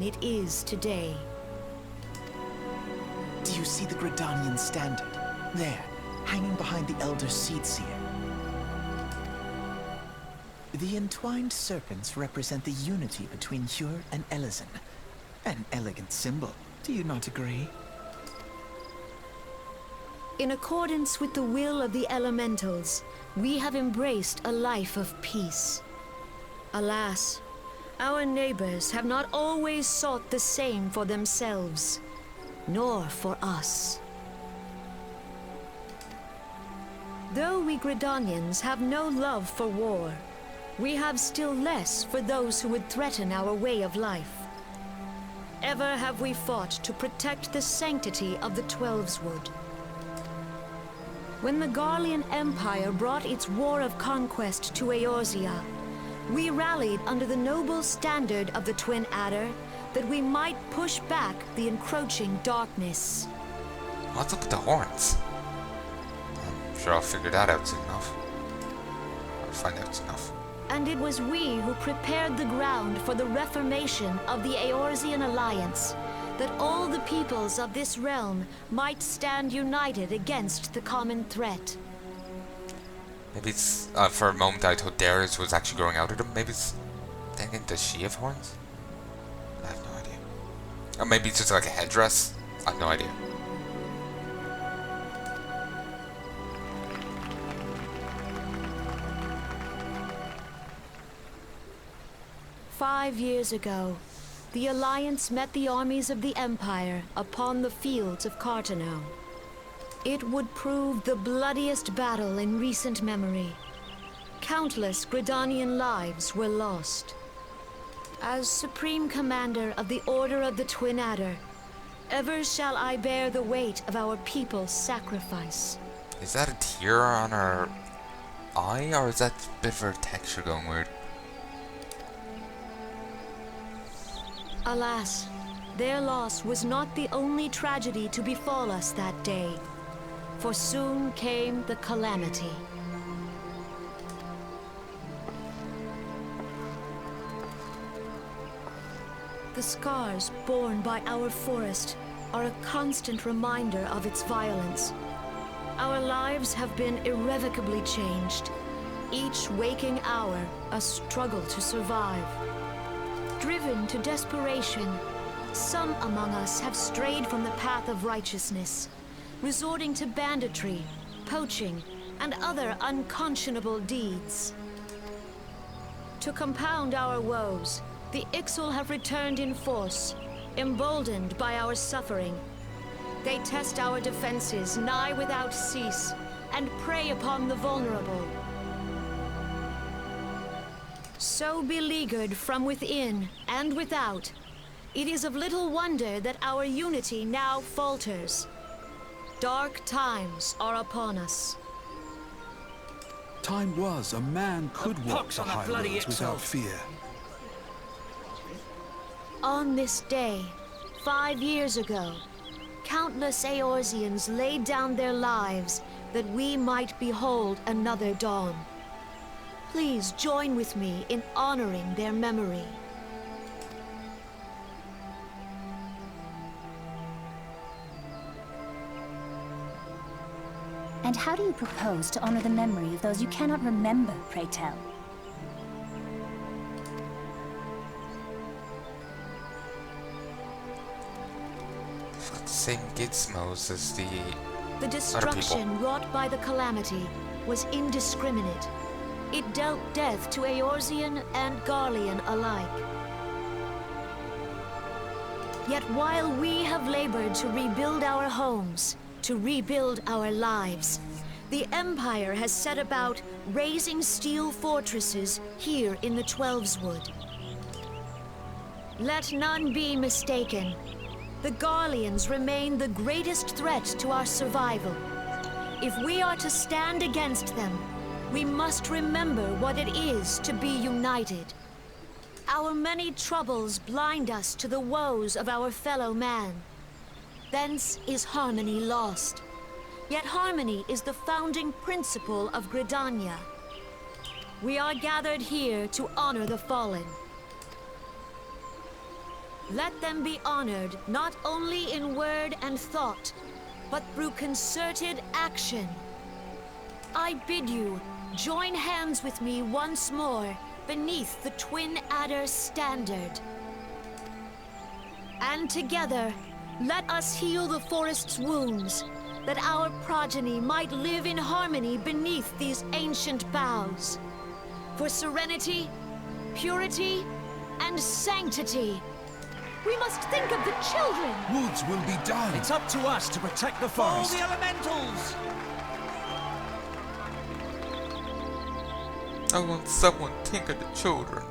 it is today. Do you see the Gridanian standard? There, hanging behind the Elder Seedseer. The entwined serpents represent the unity between Hyur and Elezen. An elegant symbol, do you not agree? In accordance with the will of the elementals, we have embraced a life of peace. Alas, our neighbors have not always sought the same for themselves, nor for us. Though we Gridanians have no love for war, we have still less for those who would threaten our way of life. Ever have we fought to protect the sanctity of the Twelveswood. When the Garlean Empire brought its war of conquest to Eorzea, we rallied under the noble standard of the Twin Adder that we might push back the encroaching darkness. Let's look at the horns. I'm sure I'll figure that out soon enough. I'll find out soon enough. And it was we who prepared the ground for the reformation of the Eorzean Alliance, that all the peoples of this realm might stand united against the common threat. Maybe it's, for a moment I thought Darius was actually growing out of them. Maybe it's, thinking, does she have horns? I have no idea. Or maybe it's just like a headdress. I have no idea. "5 years ago, the Alliance met the armies of the Empire upon the fields of Carteneau. It would prove the bloodiest battle in recent memory. Countless Gridanian lives were lost. As Supreme Commander of the Order of the Twin Adder, ever shall I bear the weight of our people's sacrifice." Is that a tear on her eye, or is that a bit of her texture going weird? Alas, their loss was not the only tragedy to befall us that day, for soon came the calamity. The scars borne by our forest are a constant reminder of its violence. Our lives have been irrevocably changed, each waking hour a struggle to survive. Driven to desperation, some among us have strayed from the path of righteousness, resorting to banditry, poaching, and other unconscionable deeds. To compound our woes, the Ixal have returned in force, emboldened by our suffering. They test our defenses nigh without cease, and prey upon the vulnerable. So beleaguered from within and without, it is of little wonder that our unity now falters. Dark times are upon us. Time was a man could walk the high roads without fear. On this day, 5 years ago, countless Eorzeans laid down their lives that we might behold another dawn. Please join with me in honoring their memory. And how do you propose to honor the memory of those you cannot remember, pray tell? They've got the same gizmos as the The destruction wrought by the calamity was indiscriminate. It dealt death to Eorzean and Garlean alike. Yet while we have labored to rebuild our homes, to rebuild our lives, the Empire has set about raising steel fortresses here in the Twelveswood. Let none be mistaken. The Garleans remain the greatest threat to our survival. If we are to stand against them, we must remember what it is to be united. Our many troubles blind us to the woes of our fellow man. Thence is harmony lost. Yet harmony is the founding principle of Gridania. We are gathered here to honor the fallen. Let them be honored not only in word and thought, but through concerted action. I bid you join hands with me once more beneath the Twin Adder's standard. And together, let us heal the forest's wounds, that our progeny might live in harmony beneath these ancient boughs. For serenity, purity, and sanctity. We must think of the children! Woods will be done. It's up to us to protect the All forest. the elementals! I want someone to think of the children.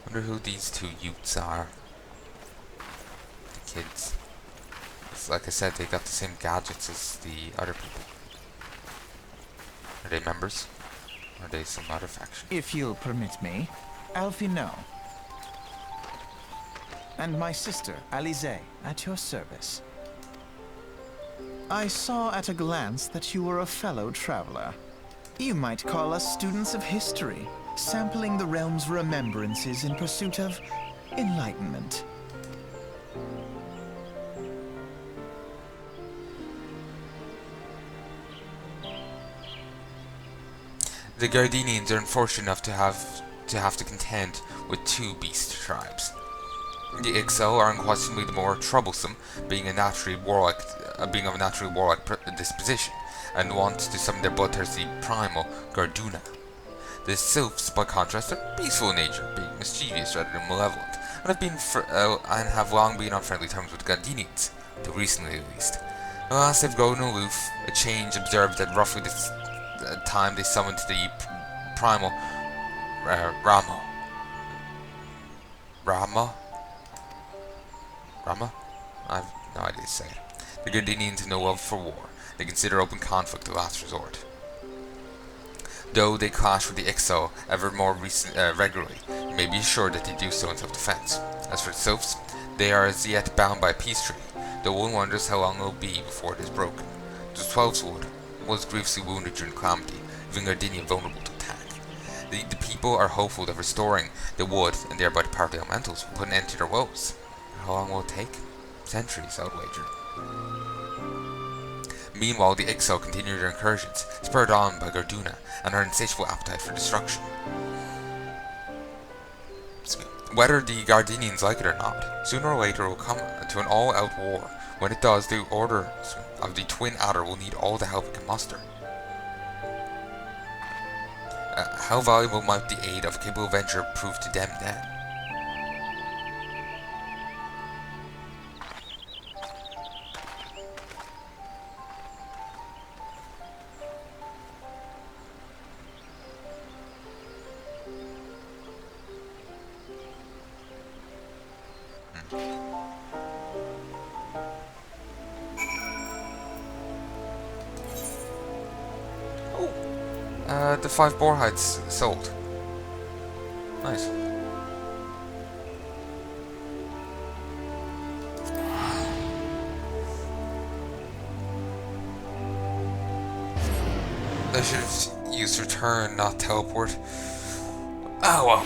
Wonder who these two youths are. The kids. It's like I said, they got the same gadgets as the other people. Are they members? Or are they some other faction? If you'll permit me, Alfie no. And my sister, Alize, at your service. I saw at a glance that you were a fellow traveler. You might call us students of history, sampling the realm's remembrances in pursuit of enlightenment. The Gardenians are unfortunate enough to have to contend with two beast tribes. The Ixo are unquestionably the more troublesome, being of a naturally warlike disposition, and want to summon their bloodthirsty primal Garduna. The Sylphs, by contrast, are peaceful in nature, being mischievous rather than malevolent, and have long been on friendly terms with the Gardenians, until recently at least. Alas, they've grown aloof, a change observed at roughly this time they summoned the primal Rama? I have no idea to say it. The Gardenians have no love for war. They consider open conflict the last resort. Though they clash with the Ixo ever more regularly, you may be assured that they do so in self-defense. As for the Sylphs, they are as yet bound by a peace treaty, though one wonders how long it will be before it is broken. The 12th was grievously wounded during Calamity, leaving Gardenia vulnerable to attack. The people are hopeful that restoring the wood, and thereby the power of the elementals, will put an end to their woes. How long will it take? Centuries, I would wager. Meanwhile, the Ixo continue their incursions, spurred on by Garduna and her insatiable appetite for destruction. Whether the Gardenians like it or not, sooner or later it will come to an all-out war. When it does, the Order of the Twin Adder will need all the help it can muster. How valuable might the aid of a capable venture prove to them then? The 5 boar hides sold. Nice. I should have used return, not teleport. Oh well.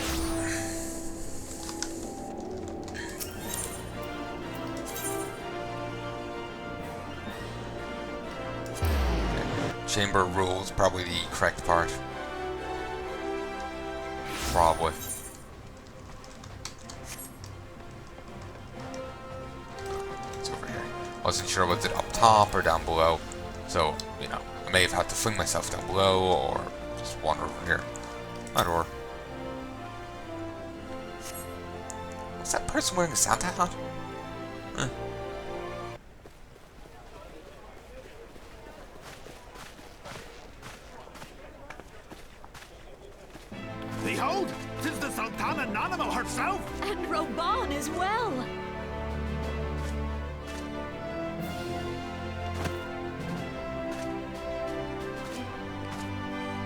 Chamber rules, probably the correct part. Probably. It's over here. Wasn't sure was it up top or down below. So, you know, I may have had to fling myself down below or just wander over here. Either or. Was that person wearing a Santa hat? Behold, 'tis the Sultana Nanamo herself! And Roban as well!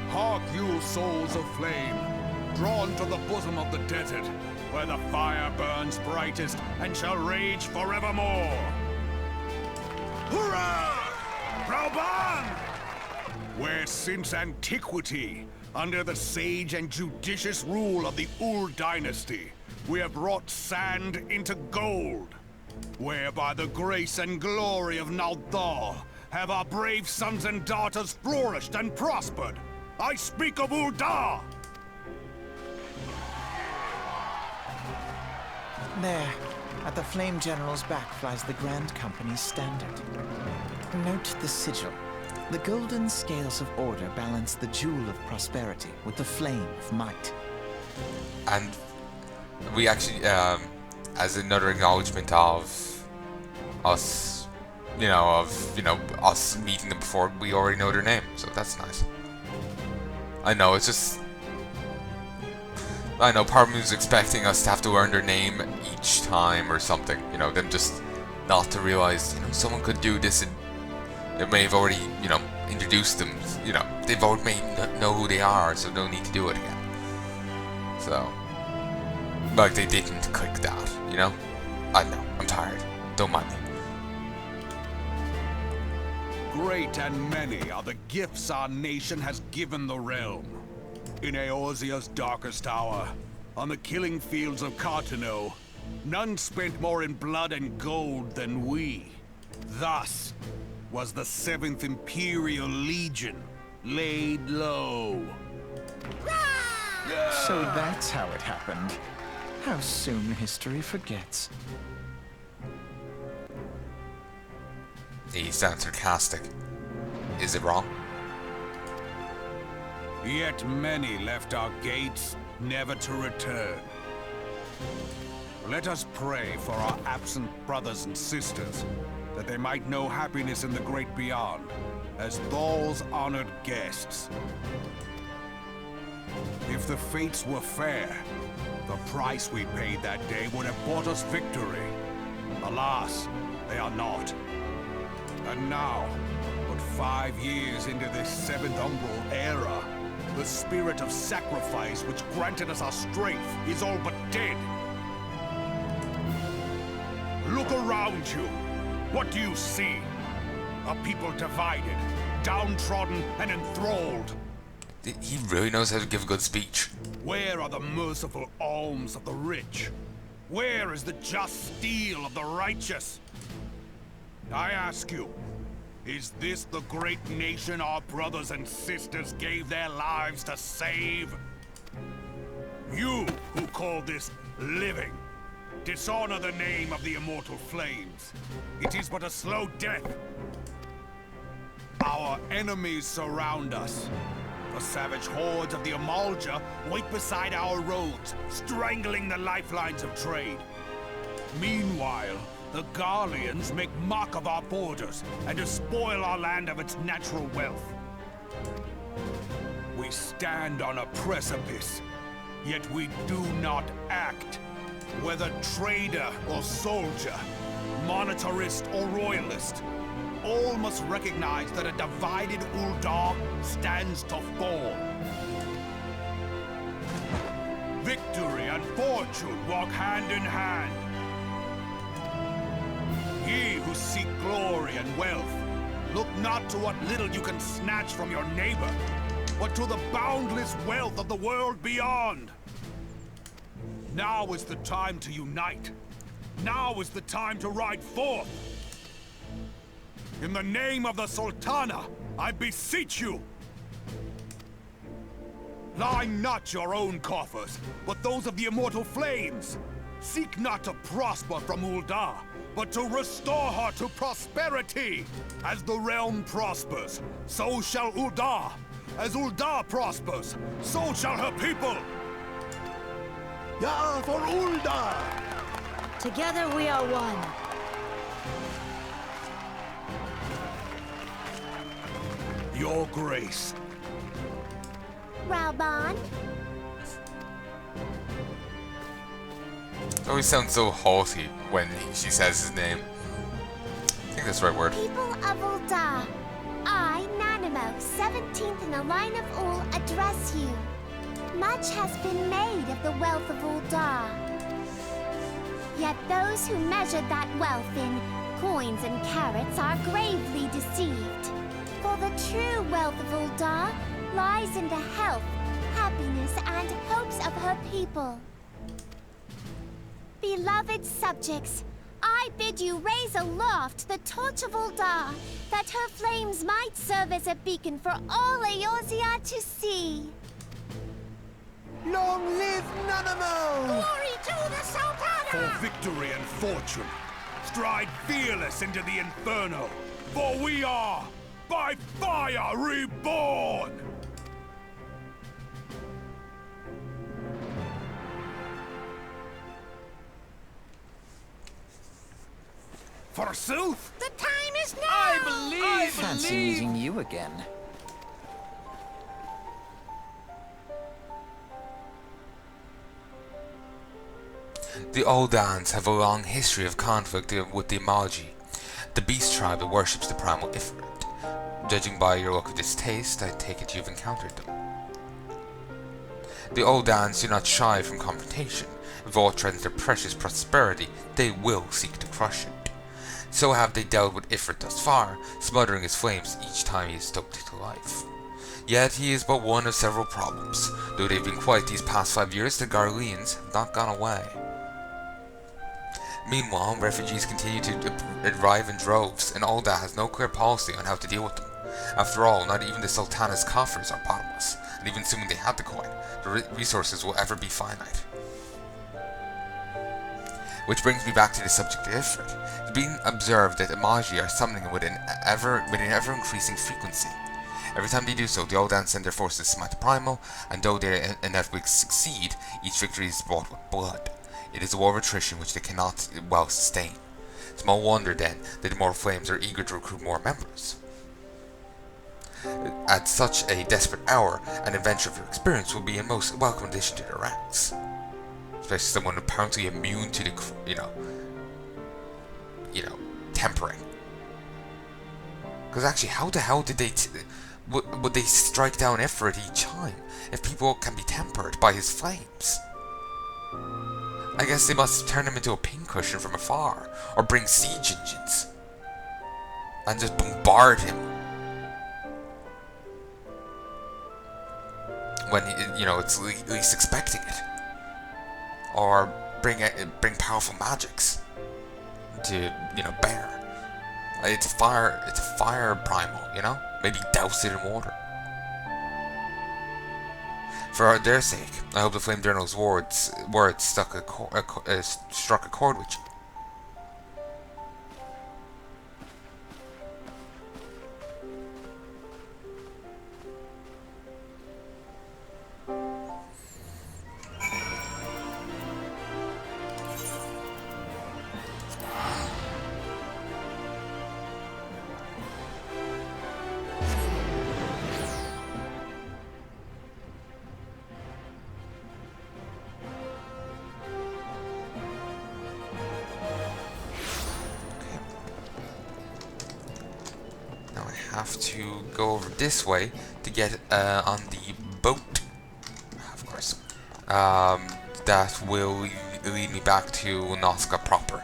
Hark you souls of flame, drawn to the bosom of the desert, where the fire burns brightest and shall rage forevermore. Hurrah! Rauban! Where since antiquity, under the sage and judicious rule of the Ul'dah dynasty, we have wrought sand into gold. Where by the grace and glory of Nald'thal have our brave sons and daughters flourished and prospered. I speak of Ul'dah! There, at the Flame General's back flies the Grand Company's standard. Note the sigil. The golden scales of order balance the jewel of prosperity with the flame of might. And we actually, as another acknowledgement of us, us meeting them before, we already know their name, so that's nice. I know, it's just... I know, part of me was expecting us to have to learn their name each time or something, them just not to realize, someone could do this and it may have already, introduced them, they've already may know who they are, so no need to do it again. So, like, they didn't click that, I know, I'm tired, don't mind me. Great and many are the gifts our nation has given the realm. In Eorzea's darkest hour, on the killing fields of Cartano, none spent more in blood and gold than we. Thus was the 7th Imperial Legion laid low. So that's how it happened. How soon history forgets. He sounds sarcastic. Is it wrong? Yet many left our gates, never to return. Let us pray for our absent brothers and sisters, that they might know happiness in the great beyond, as Thal's honored guests. If the fates were fair, the price we paid that day would have bought us victory. Alas, they are not. And now, but 5 years into this 7th Umbral era, the spirit of sacrifice which granted us our strength is all but dead. Look around you. What do you see? A people divided, downtrodden, and enthralled. He really knows how to give a good speech. Where are the merciful alms of the rich? Where is the just steel of the righteous? I ask you, is this the great nation our brothers and sisters gave their lives to save? You who call this living, dishonor the name of the immortal flames. It is but a slow death. Our enemies surround us. The savage hordes of the Amalja wait beside our roads, strangling the lifelines of trade. Meanwhile, the Garleans make mock of our borders and despoil our land of its natural wealth. We stand on a precipice, yet we do not act. Whether trader or soldier, monetarist or royalist, all must recognize that a divided Ul'dah stands to fall. Victory and fortune walk hand in hand. Ye who seek glory and wealth, look not to what little you can snatch from your neighbor, but to the boundless wealth of the world beyond. Now is the time to unite. Now is the time to ride forth. In the name of the Sultana, I beseech you. Line not your own coffers, but those of the immortal flames. Seek not to prosper from Ul'dah, but to restore her to prosperity. As the realm prospers, so shall Ul'dah. As Ul'dah prospers, so shall her people. Ya for Ul'dah! Together we are one. Your grace. Rauban? It always sounds so haughty when she says his name. I think that's the right word. People of Ul'dah, I, Nanimo, Pharaoh, 17th in the line of Ul, address you. Much has been made of the wealth of Ul'dah. Yet those who measured that wealth in coins and carats are gravely deceived. For the true wealth of Ul'dah lies in the health, happiness, and hopes of her people. Beloved subjects, I bid you raise aloft the torch of Ul'dah, that her flames might serve as a beacon for all Eorzea to see. Long live Nanamo! Glory to the Sultana! For victory and fortune, stride fearless into the Inferno, for we are, by fire, reborn! Forsooth! The time is now! I fancy meeting you again. The Ul'dahs have a long history of conflict with the Magi, the beast tribe that worships the primal Ifrit. Judging by your look of distaste, I take it you've encountered them. The Ul'dahs do not shy from confrontation. If aught threatens their precious prosperity, they will seek to crush it. So have they dealt with Ifrit thus far, smothering his flames each time he is stoked to life. Yet he is but one of several problems. Though they've been quiet these past 5 years, the Garleans have not gone away. Meanwhile, refugees continue to arrive in droves, and Ul'dah has no clear policy on how to deal with them. After all, not even the Sultana's coffers are bottomless, and even assuming they had the coin, the resources will ever be finite. Which brings me back to the subject of Ifrit. It's been observed that the Magi are summoning with an ever-increasing frequency. Every time they do so, the Ul'dah send their forces to smite the primal, and though they inevitably succeed, each victory is bought with blood. It is a war of attrition which they cannot well sustain. Small wonder then that the Immortal Flames are eager to recruit more members. At such a desperate hour, an adventure of your experience will be a most welcome addition to their ranks. Especially someone apparently immune to the, tempering. Because actually, how the hell did they, would they strike down Ifrit each time, if people can be tempered by his flames? I guess they must turn him into a pincushion from afar, or bring siege engines, and just bombard him when it's least expecting it, or bring powerful magics to bear. It's a fire primal, maybe douse it in water. For their sake, I hope the Flame Journal's words struck a chord with you. Have to go over this way to get on the boat, of course. That will lead me back to Nazca proper.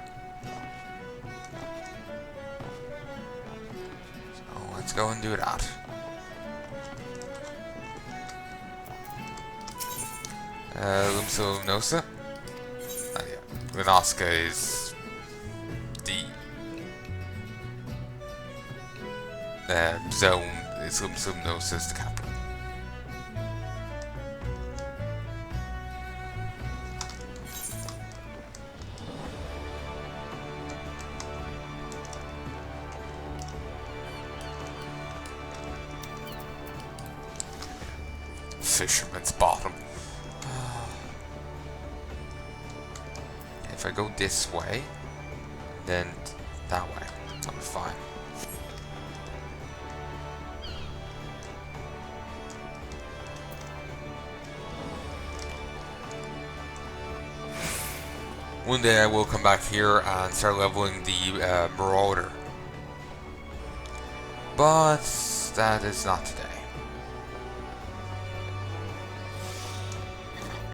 So let's go and do that. Lumsa. Yeah. Nazca is the zone is Lumsa is the capital. Fisherman's Bottom. If I go this way, then that way, I'll be fine. One day I will come back here and start leveling the Marauder. But that is not today.